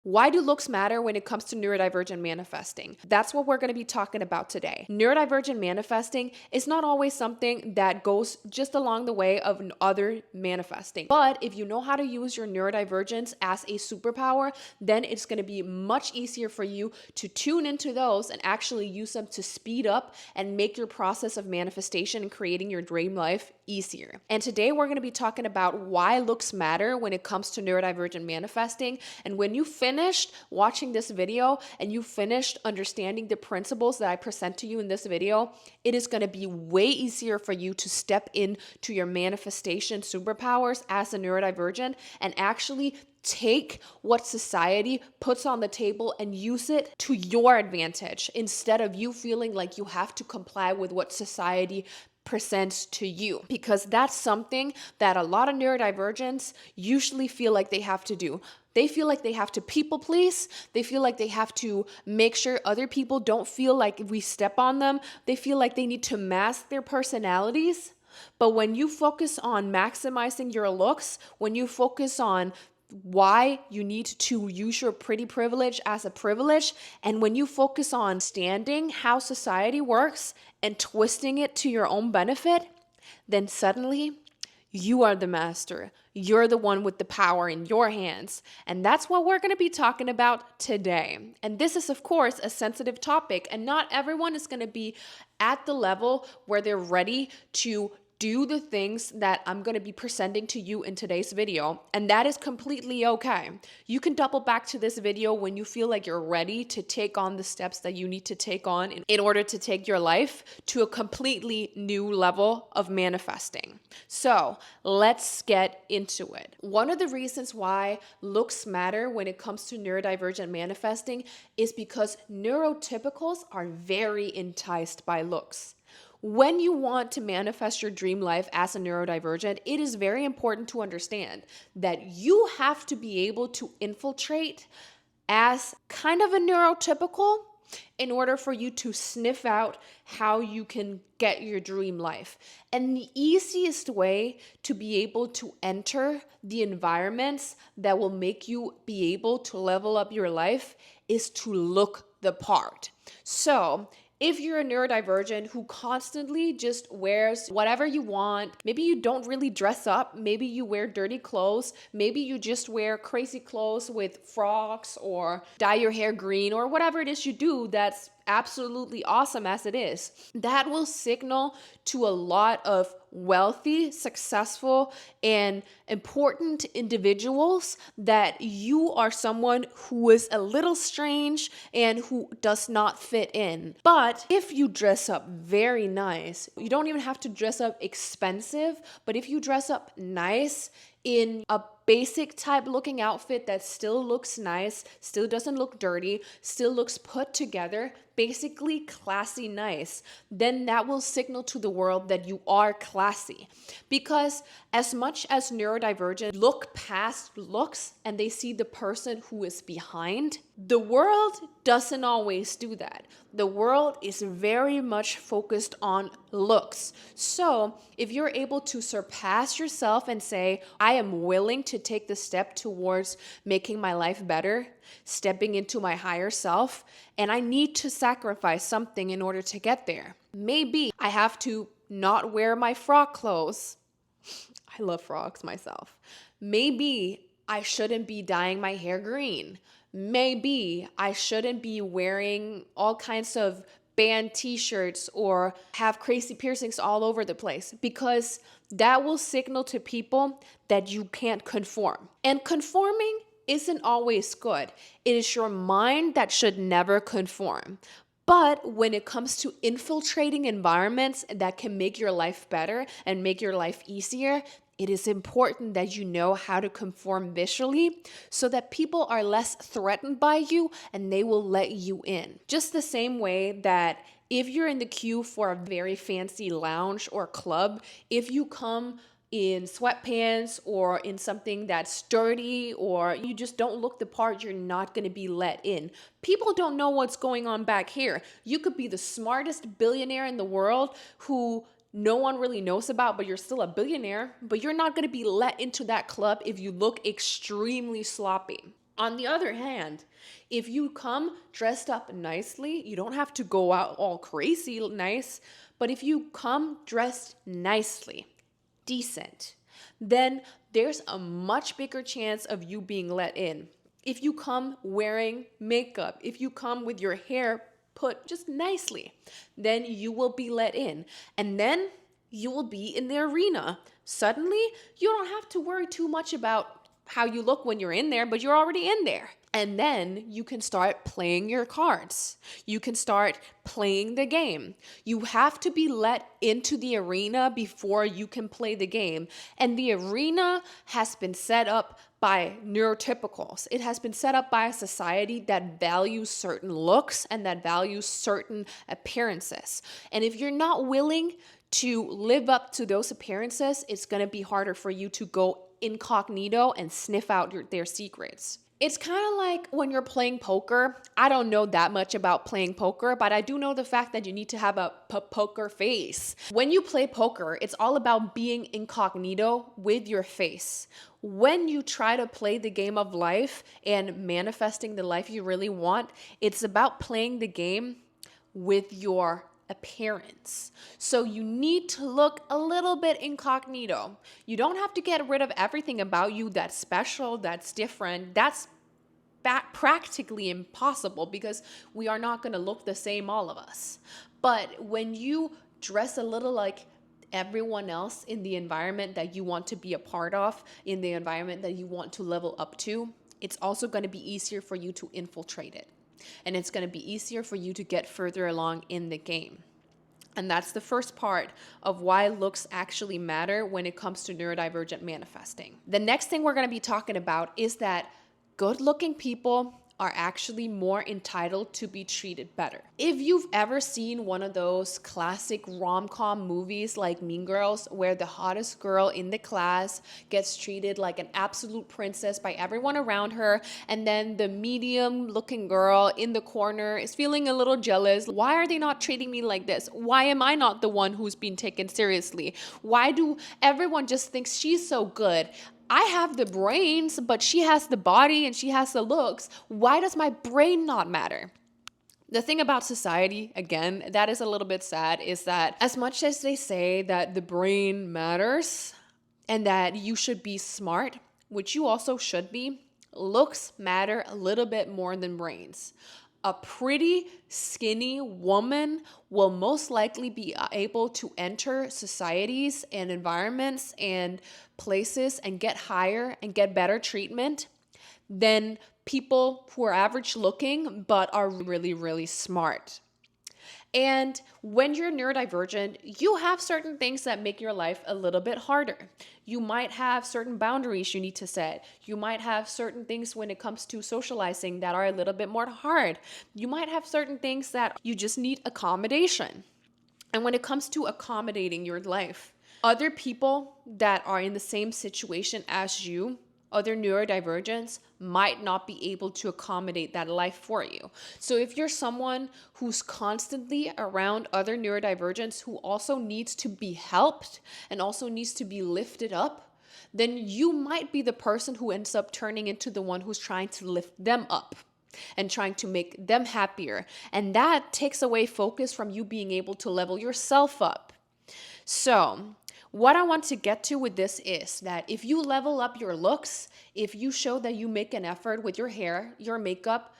Why do looks matter when it comes to neurodivergent manifesting? That's what we're going to be talking about today. Neurodivergent manifesting is not always something that goes just along the way of other manifesting. But if you know how to use your neurodivergence as a superpower, then it's going to be much easier for you to tune into those and actually use them to speed up and make your process of manifestation and creating your dream life easier. And today we're going to be talking about why looks matter when it comes to neurodivergent manifesting. And when you finished watching this video and you finished understanding the principles that I present to you in this video, it is going to be way easier for you to step into your manifestation superpowers as a neurodivergent and actually take what society puts on the table and use it to your advantage instead of you feeling like you have to comply with what society presents to you, because that's something that a lot of neurodivergents usually feel like they have to do. They feel like they have to people please. They feel like they have to make sure other people don't feel like we step on them. They feel like they need to mask their personalities. But when you focus on maximizing your looks, when you focus on why you need to use your pretty privilege as a privilege, and when you focus on understanding how society works and twisting it to your own benefit, then suddenly you are the master. You're the one with the power in your hands. And that's what we're going to be talking about today. And this is, of course, a sensitive topic, and not everyone is going to be at the level where they're ready to do the things that I'm going to be presenting to you in today's video, and that is completely okay. You can double back to this video when you feel like you're ready to take on the steps that you need to take on in order to take your life to a completely new level of manifesting. So let's get into it. One of the reasons why looks matter when it comes to neurodivergent manifesting is because neurotypicals are very enticed by looks. When you want to manifest your dream life as a neurodivergent, it is very important to understand that you have to be able to infiltrate as kind of a neurotypical in order for you to sniff out how you can get your dream life. And the easiest way to be able to enter the environments that will make you be able to level up your life is to look the part. So if you're a neurodivergent who constantly just wears whatever you want, maybe you don't really dress up, maybe you wear dirty clothes, maybe you just wear crazy clothes with frocks or dye your hair green or whatever it is you do that's absolutely awesome as it is, that will signal to a lot of wealthy, successful, and important individuals that you are someone who is a little strange and who does not fit in. But if you dress up very nice, you don't even have to dress up expensive, but if you dress up nice in a basic type looking outfit that still looks nice, still doesn't look dirty, still looks put together, basically classy nice, then that will signal to the world that you are classy. Because as much as neurodivergent look past looks and they see the person who is behind, the world doesn't always do that. The world is very much focused on looks. So if you're able to surpass yourself and say, I am willing to take the step towards making my life better, stepping into my higher self, and I need to sacrifice something in order to get there. Maybe I have to not wear my frock clothes. I love frocks myself. Maybe I shouldn't be dyeing my hair green. Maybe I shouldn't be wearing all kinds of band t-shirts or have crazy piercings all over the place, because that will signal to people that you can't conform. And conforming isn't always good. It is your mind that should never conform. But when it comes to infiltrating environments that can make your life better and make your life easier, it is important that you know how to conform visually so that people are less threatened by you and they will let you in. Just the same way that if you're in the queue for a very fancy lounge or club, if you come in sweatpants or in something that's dirty or you just don't look the part, you're not going to be let in. People don't know what's going on back here. You could be the smartest billionaire in the world who no one really knows about, but you're still a billionaire, but you're not going to be let into that club if you look extremely sloppy. On the other hand, if you come dressed up nicely, you don't have to go out all crazy nice, but if you come dressed nicely, decent, then there's a much bigger chance of you being let in. If you come wearing makeup, if you come with your hair put just nicely, then you will be let in. And then you will be in the arena. Suddenly, you don't have to worry too much about how you look when you're in there, but you're already in there. And then you can start playing your cards. You can start playing the game. You have to be let into the arena before you can play the game. And the arena has been set up by neurotypicals. It has been set up by a society that values certain looks and that values certain appearances. And if you're not willing to live up to those appearances, it's going to be harder for you to go incognito and sniff out their secrets. It's kind of like when you're playing poker. I don't know that much about playing poker, but I do know the fact that you need to have a poker face. When you play poker, it's all about being incognito with your face. When you try to play the game of life and manifesting the life you really want, it's about playing the game with your appearance. So you need to look a little bit incognito. You don't have to get rid of everything about you that's special, that's different. That's practically impossible because we are not going to look the same, all of us. But when you dress a little like everyone else in the environment that you want to be a part of, in the environment that you want to level up to, it's also going to be easier for you to infiltrate it. And it's going to be easier for you to get further along in the game. And that's the first part of why looks actually matter when it comes to neurodivergent manifesting. The next thing we're going to be talking about is that good-looking people are actually more entitled to be treated better. If you've ever seen one of those classic rom-com movies like Mean Girls, where the hottest girl in the class gets treated like an absolute princess by everyone around her, and then the medium-looking girl in the corner is feeling a little jealous. Why are they not treating me like this? Why am I not the one who's being taken seriously? Why do everyone just think she's so good? I have the brains, but she has the body and she has the looks. Why does my brain not matter? The thing about society, again, that is a little bit sad, is that as much as they say that the brain matters and that you should be smart, which you also should be, looks matter a little bit more than brains. A pretty, skinny woman will most likely be able to enter societies and environments and places and get higher and get better treatment than people who are average looking but are really, really smart. And when you're neurodivergent, you have certain things that make your life a little bit harder. You might have certain boundaries you need to set. You might have certain things when it comes to socializing that are a little bit more hard. You might have certain things that you just need accommodation. And when it comes to accommodating your life, other people that are in the same situation as you, other neurodivergents, might not be able to accommodate that life for you. So if you're someone who's constantly around other neurodivergents who also needs to be helped and also needs to be lifted up, then you might be the person who ends up turning into the one who's trying to lift them up and trying to make them happier. And that takes away focus from you being able to level yourself up. So what I want to get to with this is that if you level up your looks, if you show that you make an effort with your hair, your makeup,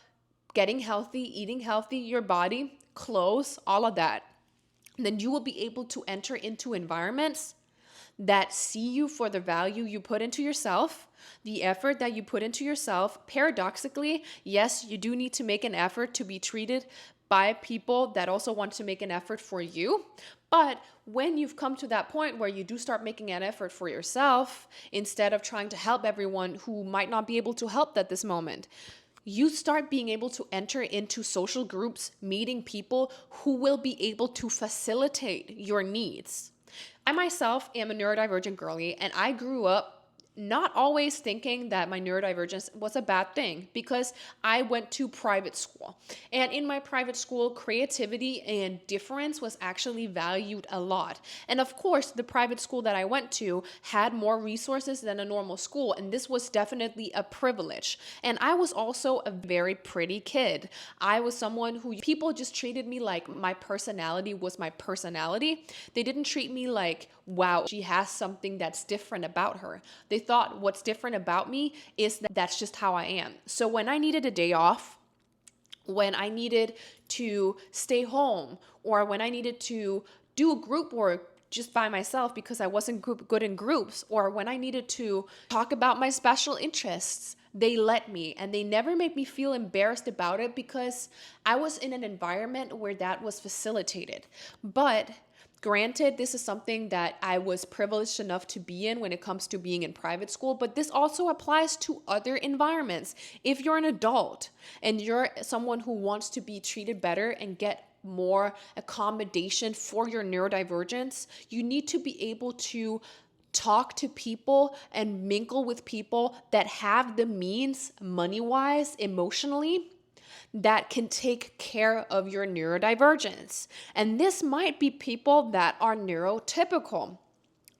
getting healthy, eating healthy, your body, clothes, all of that, then you will be able to enter into environments that see you for the value you put into yourself, the effort that you put into yourself. Paradoxically, yes, you do need to make an effort to be treated by people that also want to make an effort for you. But when you've come to that point where you do start making an effort for yourself, instead of trying to help everyone who might not be able to help at this moment, you start being able to enter into social groups, meeting people who will be able to facilitate your needs. I myself am a neurodivergent girly, and I grew up not always thinking that my neurodivergence was a bad thing, because I went to private school. And in my private school, creativity and difference was actually valued a lot. And of course, the private school that I went to had more resources than a normal school. And this was definitely a privilege. And I was also a very pretty kid. I was someone who people just treated me like my personality was my personality. They didn't treat me like, wow, she has something that's different about her. They thought what's different about me is that that's just how I am. So when I needed a day off, when I needed to stay home, or when I needed to do group work just by myself because I wasn't good in groups, or when I needed to talk about my special interests, they let me, and they never made me feel embarrassed about it because I was in an environment where that was facilitated. But granted, this is something that I was privileged enough to be in when it comes to being in private school, but this also applies to other environments. If you're an adult and you're someone who wants to be treated better and get more accommodation for your neurodivergence, you need to be able to talk to people and mingle with people that have the means, money-wise, emotionally, that can take care of your neurodivergence. And this might be people that are neurotypical,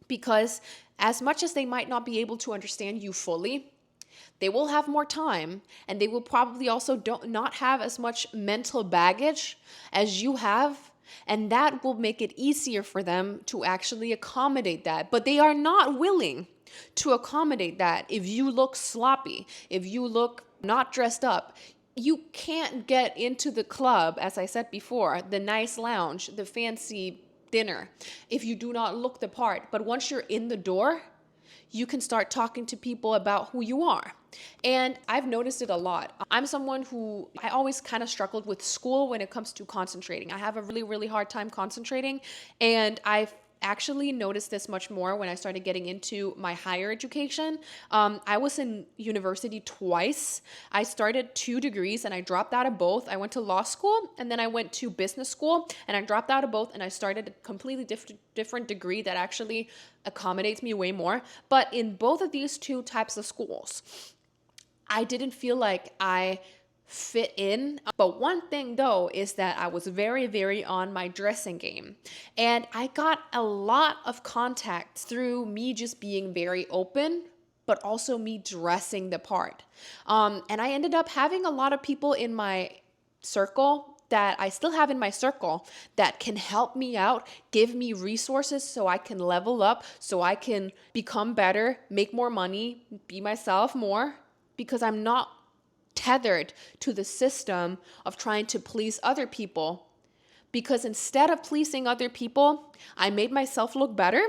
because as much as they might not be able to understand you fully, they will have more time, and they will probably also not have as much mental baggage as you have. And that will make it easier for them to actually accommodate that. But they are not willing to accommodate that. If you look sloppy, if you look not dressed up, you can't get into the club, as I said before, the nice lounge, the fancy dinner, if you do not look the part. But once you're in the door, you can start talking to people about who you are. And I've noticed it a lot. I'm someone who, I always kind of struggled with school when it comes to concentrating. I have a really, really hard time concentrating. And I've actually noticed this much more when I started getting into my higher education. I was in university twice. I started 2 degrees and I dropped out of both. I went to law school and then I went to business school and I dropped out of both, and I started a completely different degree that actually accommodates me way more. But in both of these 2 types of schools, I didn't feel like I fit in. But one thing though is that I was very, very on my dressing game. And I got a lot of contact through me just being very open, but also me dressing the part. And I ended up having a lot of people in my circle that I still have in my circle that can help me out, give me resources so I can level up, so I can become better, make more money, be myself more, because I'm not tethered to the system of trying to please other people. Because instead of pleasing other people, I made myself look better.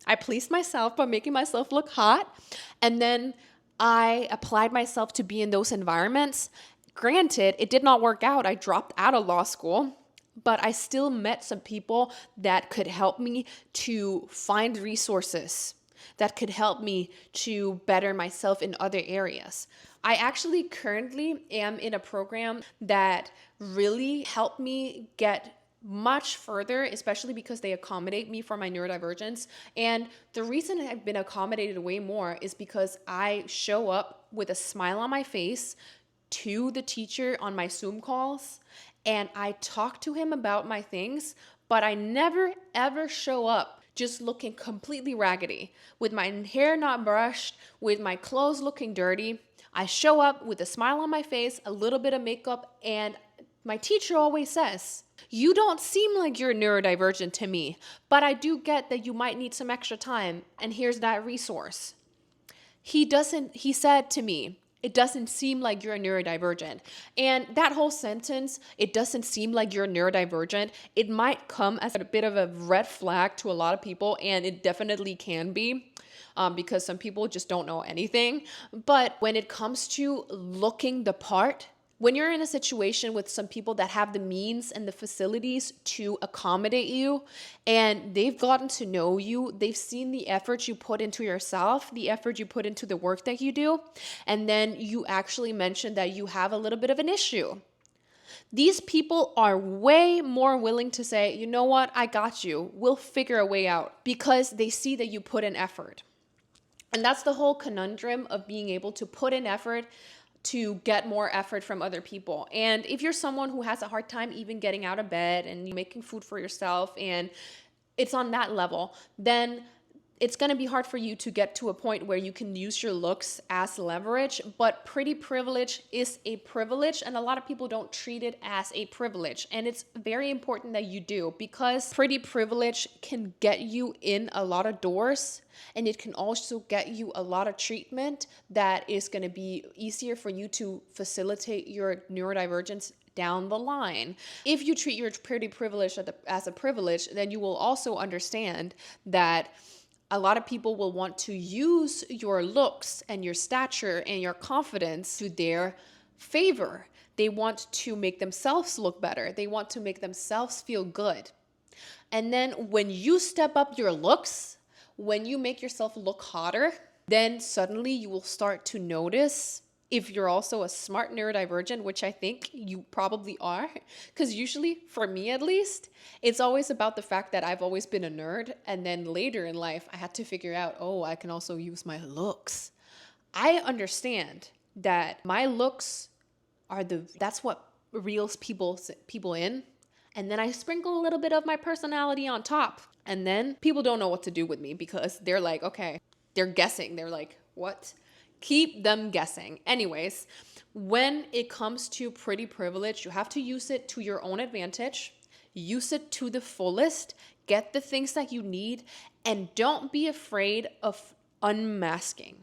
I pleased myself by making myself look hot. And then I applied myself to be in those environments. Granted, it did not work out. I dropped out of law school, but I still met some people that could help me to find resources, that could help me to better myself in other areas. I actually currently am in a program that really helped me get much further, especially because they accommodate me for my neurodivergence. And the reason I've been accommodated way more is because I show up with a smile on my face to the teacher on my Zoom calls, and I talk to him about my things, but I never ever show up just looking completely raggedy, with my hair not brushed, with my clothes looking dirty. I show up with a smile on my face, a little bit of makeup, and my teacher always says, "You don't seem like you're neurodivergent to me, but I do get that you might need some extra time, and here's that resource." He said to me, "It doesn't seem like you're neurodivergent." And that whole sentence, "it doesn't seem like you're neurodivergent," it might come as a bit of a red flag to a lot of people, and it definitely can be. Because some people just don't know anything. But when it comes to looking the part, when you're in a situation with some people that have the means and the facilities to accommodate you, and they've gotten to know you, they've seen the effort you put into yourself, the effort you put into the work that you do, and then you actually mentioned that you have a little bit of an issue. These people are way more willing to say, "You know what, I got you. We'll figure a way out," because they see that you put in effort. And that's the whole conundrum of being able to put in effort to get more effort from other people. And if you're someone who has a hard time even getting out of bed and making food for yourself, and it's on that level, then it's going to be hard for you to get to a point where you can use your looks as leverage. But pretty privilege is a privilege, and a lot of people don't treat it as a privilege. And it's very important that you do, because pretty privilege can get you in a lot of doors, and it can also get you a lot of treatment that is going to be easier for you to facilitate your neurodivergence down the line. If you treat your pretty privilege as a privilege, then you will also understand that a lot of people will want to use your looks and your stature and your confidence to their favor. They want to make themselves look better. They want to make themselves feel good. And then when you step up your looks, when you make yourself look hotter, then suddenly you will start to notice, if you're also a smart neurodivergent, which I think you probably are, because usually, for me at least, it's always about the fact that I've always been a nerd, and then later in life, I had to figure out, oh, I can also use my looks. I understand that my looks that's what reels people in, and then I sprinkle a little bit of my personality on top, and then people don't know what to do with me, because they're like, okay, they're guessing. They're like, what? Keep them guessing. Anyways, when it comes to pretty privilege, you have to use it to your own advantage. Use it to the fullest. Get the things that you need, and don't be afraid of unmasking.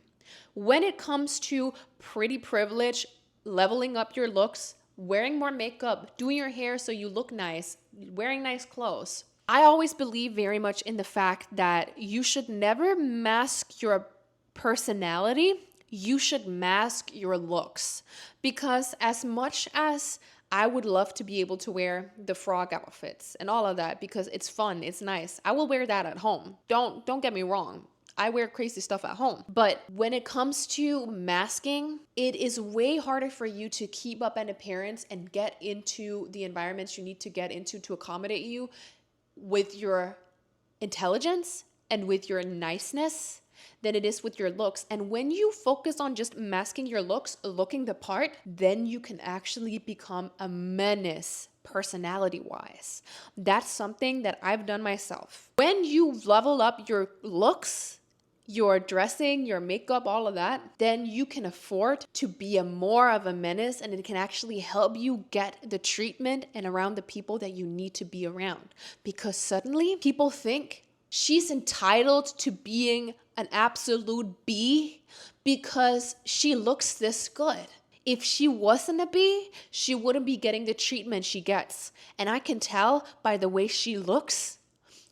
When it comes to pretty privilege, leveling up your looks, wearing more makeup, doing your hair so you look nice, wearing nice clothes, I always believe very much in the fact that you should never mask your personality. You should mask your looks, because as much as I would love to be able to wear the frog outfits and all of that, because it's fun, it's nice, I will wear that at home. Don't get me wrong. I wear crazy stuff at home. But when it comes to masking, it is way harder for you to keep up an appearance and get into the environments you need to get into to accommodate you with your intelligence and with your niceness than it is with your looks. And when you focus on just masking your looks, looking the part, then you can actually become a menace personality-wise. That's something that I've done myself. When you level up your looks, your dressing, your makeup, all of that, then you can afford to be more of a menace, and it can actually help you get the treatment and around the people that you need to be around. Because suddenly people think she's entitled to being an absolute B because she looks this good. If she wasn't a B, she wouldn't be getting the treatment she gets. And I can tell by the way she looks,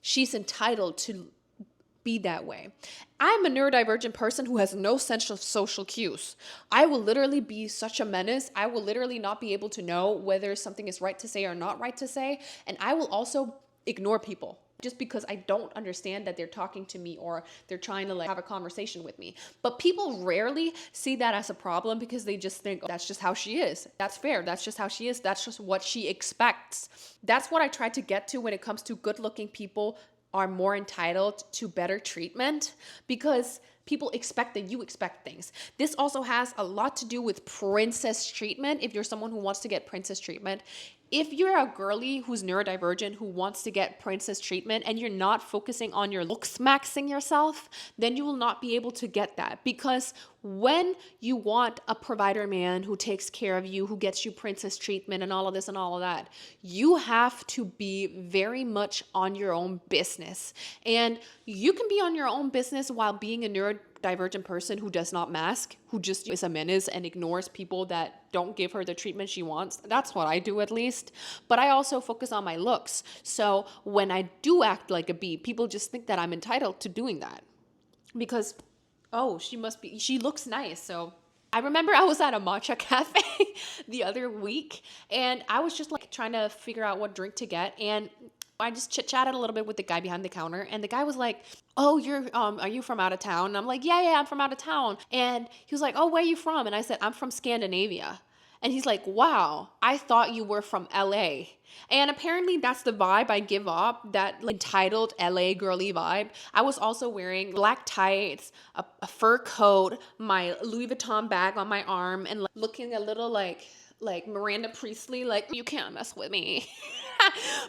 she's entitled to be that way. I'm a neurodivergent person who has no sense of social cues. I will literally be such a menace. I will literally not be able to know whether something is right to say or not right to say. And I will also ignore people just because I don't understand that they're talking to me or they're trying to have a conversation with me. But people rarely see that as a problem because they just think, oh, that's just how she is. That's fair. That's just how she is. That's just what she expects. That's what I try to get to when it comes to good-looking people are more entitled to better treatment, because people expect that you expect things. This also has a lot to do with princess treatment. If you're someone who wants to get princess treatment, if you're a girly who's neurodivergent who wants to get princess treatment and you're not focusing on your looks maxing yourself, then you will not be able to get that. Because when you want a provider man who takes care of you, who gets you princess treatment and all of this and all of that, you have to be very much on your own business. And you can be on your own business while being a neurodivergent person who does not mask, who just is a menace and ignores people that don't give her the treatment she wants. That's what I do, at least. But I also focus on my looks. So when I do act like a bee, people just think that I'm entitled to doing that because, oh, she looks nice. So I remember I was at a matcha cafe the other week, and I was just trying to figure out what drink to get, and I just chit-chatted a little bit with the guy behind the counter, and the guy was like, oh, are you from out of town? And I'm like, yeah, I'm from out of town. And he was like, oh, where are you from? And I said, I'm from Scandinavia. And he's like, wow, I thought you were from LA. And apparently that's the vibe I give off, that like, entitled LA girly vibe. I was also wearing black tights, a fur coat, my Louis Vuitton bag on my arm, and like, looking a little like Miranda Priestley, like, you can't mess with me.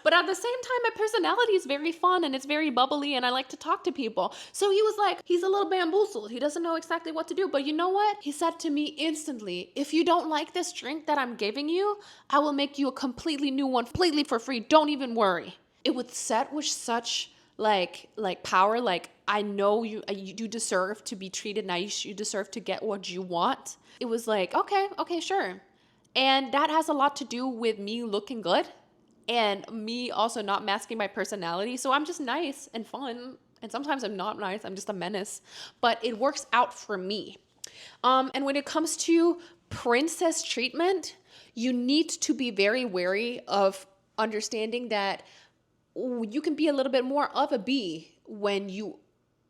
But at the same time, my personality is very fun and it's very bubbly and I like to talk to people. So he was like, he's a little bamboozled. He doesn't know exactly what to do. But you know what? He said to me instantly, if you don't like this drink that I'm giving you, I will make you a completely new one, completely for free. Don't even worry. It was said with such like power, like, I know you deserve to be treated nice. You deserve to get what you want. It was like, okay, sure. And that has a lot to do with me looking good and me also not masking my personality. So I'm just nice and fun. And sometimes I'm not nice. I'm just a menace. But it works out for me. And when it comes to princess treatment, you need to be very wary of understanding that you can be a little bit more of a bee when you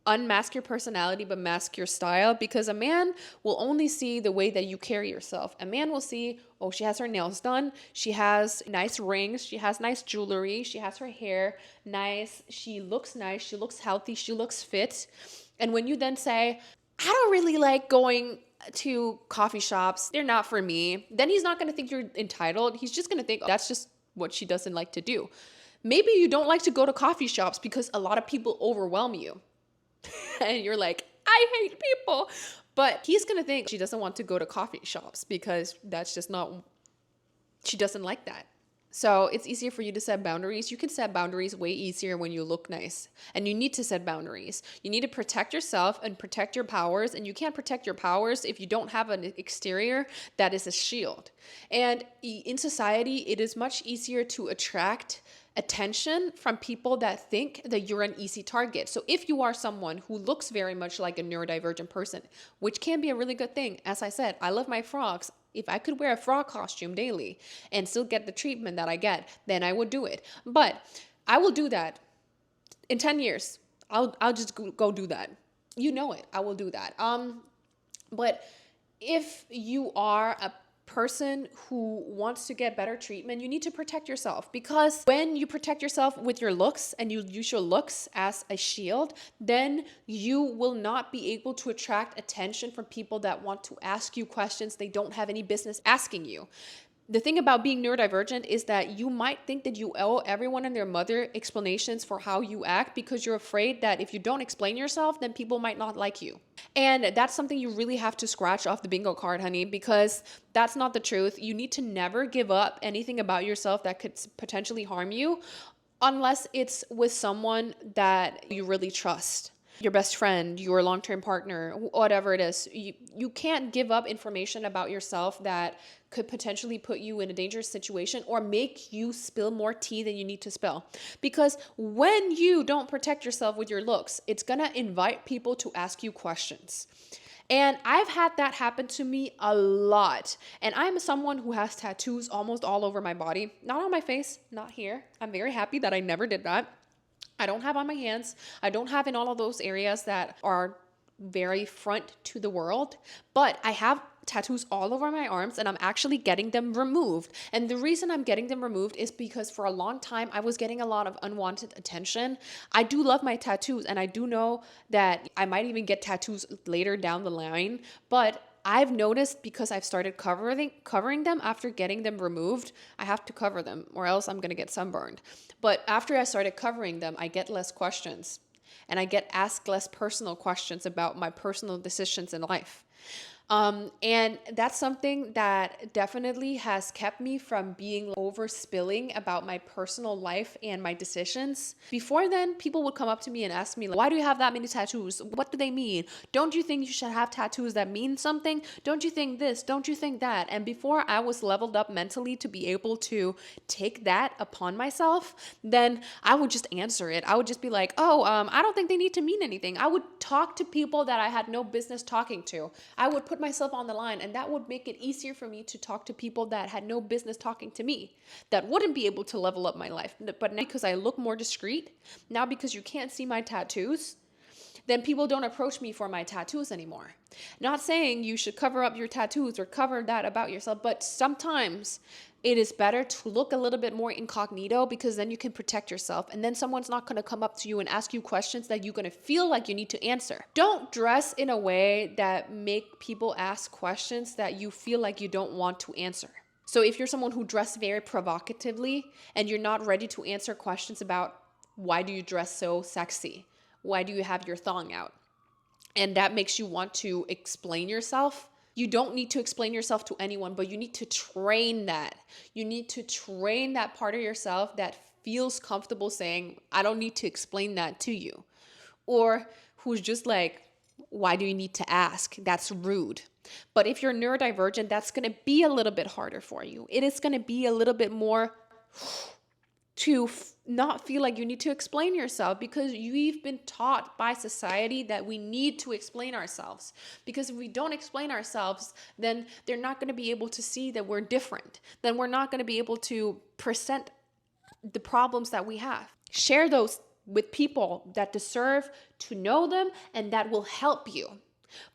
unmask your personality but mask your style, because a man will only see the way that you carry yourself. A man will see, oh, she has her nails done, she has nice rings, she has nice jewelry, she has her hair nice, she looks healthy, she looks fit. And when you then say, I don't really like going to coffee shops, they're not for me, then he's not going to think you're entitled. He's just going to think, oh, that's just what she doesn't like to do. Maybe you don't like to go to coffee shops because a lot of people overwhelm you. And you're like, I hate people. But he's going to think she doesn't want to go to coffee shops because that's just not, she doesn't like that. So it's easier for you to set boundaries. You can set boundaries way easier when you look nice. And you need to set boundaries. You need to protect yourself and protect your powers. And you can't protect your powers if you don't have an exterior that is a shield. And in society, it is much easier to attract attention from people that think that you're an easy target. So if you are someone who looks very much like a neurodivergent person, which can be a really good thing, as I said, I love my frogs. If I could wear a frog costume daily and still get the treatment that I get, then I would do it. But I will do that in 10 years. I'll just go do that. You know it. I will do that. But if you are a person who wants to get better treatment, you need to protect yourself, because when you protect yourself with your looks and you use your looks as a shield, then you will not be able to attract attention from people that want to ask you questions they don't have any business asking you. The thing about being neurodivergent is that you might think that you owe everyone and their mother explanations for how you act, because you're afraid that if you don't explain yourself, then people might not like you. And that's something you really have to scratch off the bingo card, honey, because that's not the truth. You need to never give up anything about yourself that could potentially harm you, unless it's with someone that you really trust. Your best friend, your long-term partner, whatever it is. You can't give up information about yourself that could potentially put you in a dangerous situation or make you spill more tea than you need to spill. Because when you don't protect yourself with your looks, it's gonna invite people to ask you questions. And I've had that happen to me a lot. And I'm someone who has tattoos almost all over my body. Not on my face, not here. I'm very happy that I never did that. I don't have on my hands. I don't have in all of those areas that are very front to the world, but I have tattoos all over my arms and I'm actually getting them removed. And the reason I'm getting them removed is because for a long time I was getting a lot of unwanted attention. I do love my tattoos and I do know that I might even get tattoos later down the line, but I've noticed, because I've started covering them after getting them removed, I have to cover them or else I'm going to get sunburned. But after I started covering them, I get less questions and I get asked less personal questions about my personal decisions in life. And that's something that definitely has kept me from being overspilling about my personal life and my decisions. Before then, people would come up to me and ask me, like, why do you have that many tattoos? What do they mean? Don't you think you should have tattoos that mean something? Don't you think this? Don't you think that? And before I was leveled up mentally to be able to take that upon myself, then I would just answer it. I would just be like, I don't think they need to mean anything. I would talk to people that I had no business talking to. I would put myself on the line, and that would make it easier for me to talk to people that had no business talking to me, that wouldn't be able to level up my life. But now, because I look more discreet, now because you can't see my tattoos, then people don't approach me for my tattoos anymore. Not saying you should cover up your tattoos or cover that about yourself, but sometimes it is better to look a little bit more incognito, because then you can protect yourself, and then someone's not going to come up to you and ask you questions that you're going to feel like you need to answer. Don't dress in a way that make people ask questions that you feel like you don't want to answer. So if you're someone who dresses very provocatively and you're not ready to answer questions about why do you dress so sexy? Why do you have your thong out? And that makes you want to explain yourself. You don't need to explain yourself to anyone, but you need to train that. You need to train that part of yourself that feels comfortable saying, I don't need to explain that to you. Or who's just like, why do you need to ask? That's rude. But if you're neurodivergent, that's going to be a little bit harder for you. It is going to be a little bit more to not feel like you need to explain yourself, because you've been taught by society that we need to explain ourselves. Because if we don't explain ourselves, then they're not going to be able to see that we're different. Then we're not going to be able to present the problems that we have. Share those with people that deserve to know them and that will help you.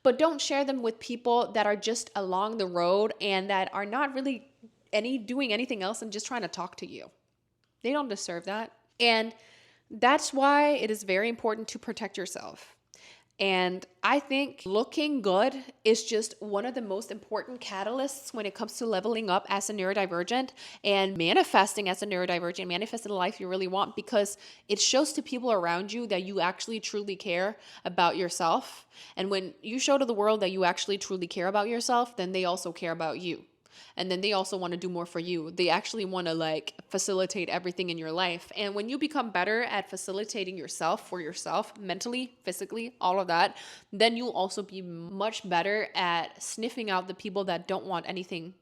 But don't share them with people that are just along the road and that are not really doing anything else and just trying to talk to you. They don't deserve that. And that's why it is very important to protect yourself. And I think looking good is just one of the most important catalysts when it comes to leveling up as a neurodivergent and manifesting as a neurodivergent, manifesting the life you really want, because it shows to people around you that you actually truly care about yourself. And when you show to the world that you actually truly care about yourself, then they also care about you. And then they also want to do more for you. They actually want to facilitate everything in your life. And when you become better at facilitating yourself for yourself, mentally, physically, all of that, then you'll also be much better at sniffing out the people that don't want anything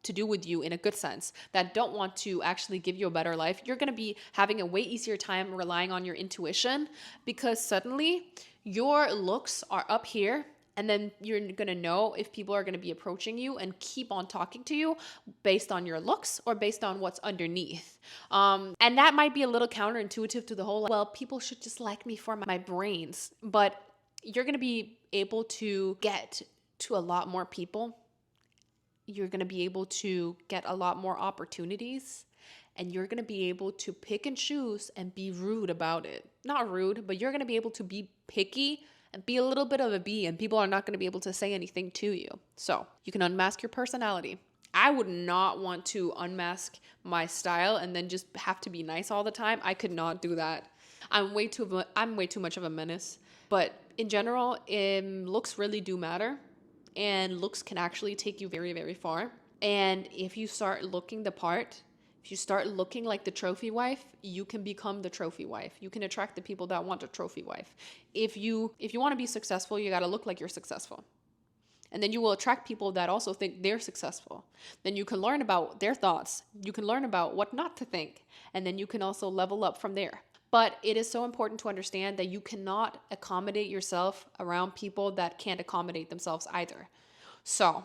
to do with you in a good sense, that don't want to actually give you a better life. You're going to be having a way easier time relying on your intuition, because suddenly your looks are up here. And then you're going to know if people are going to be approaching you and keep on talking to you based on your looks or based on what's underneath. And that might be a little counterintuitive to the whole, well, people should just like me for my brains. But you're going to be able to get to a lot more people. You're going to be able to get a lot more opportunities. And you're going to be able to pick and choose and be rude about it. Not rude, but you're going to be able to be picky and be a little bit of a bee, and people are not going to be able to say anything to you. So you can unmask your personality. I would not want to unmask my style and then just have to be nice all the time. I could not do that. I'm way too much of a menace. But in general, looks really do matter, and looks can actually take you very, very far. And if you start looking the part, if you start looking like the trophy wife, you can become the trophy wife. You can attract the people that want a trophy wife. If you want to be successful, you got to look like you're successful. And then you will attract people that also think they're successful. Then you can learn about their thoughts. You can learn about what not to think. And then you can also level up from there. But it is so important to understand that you cannot accommodate yourself around people that can't accommodate themselves either. So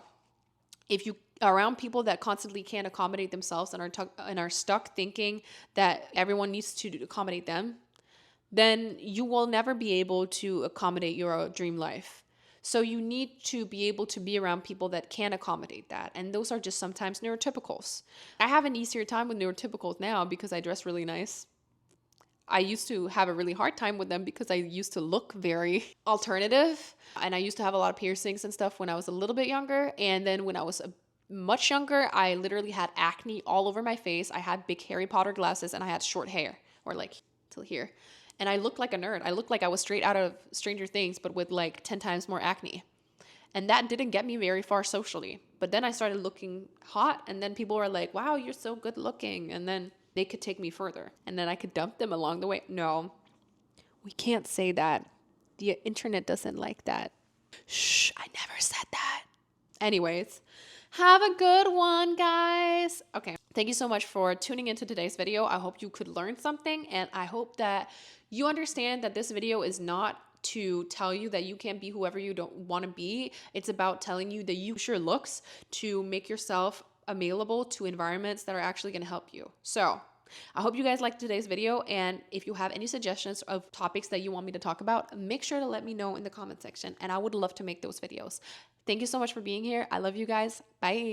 if you around people that constantly can't accommodate themselves and are stuck thinking that everyone needs to accommodate them, then you will never be able to accommodate your dream life. So you need to be able to be around people that can accommodate that. And those are just sometimes neurotypicals. I have an easier time with neurotypicals now because I dress really nice. I used to have a really hard time with them because I used to look very alternative. And I used to have a lot of piercings and stuff when I was a little bit younger. And then when I was much younger, I literally had acne all over my face. I had big Harry Potter glasses and I had short hair, or till here. And I looked like a nerd. I looked like I was straight out of Stranger Things, but with 10 times more acne. And that didn't get me very far socially. But then I started looking hot, and then people were like, wow, you're so good looking. And then they could take me further. And then I could dump them along the way. No, we can't say that. The internet doesn't like that. Shh, I never said that. Anyways, have a good one, guys. Okay, thank you so much for tuning into today's video. I hope you could learn something, and I hope that you understand that this video is not to tell you that you can't be whoever you don't want to be. It's about telling you that you use your looks to make yourself available to environments that are actually going to help you. So I hope you guys liked today's video, and if you have any suggestions of topics that you want me to talk about, make sure to let me know in the comment section, and I would love to make those videos. Thank you so much for being here. I love you guys. Bye.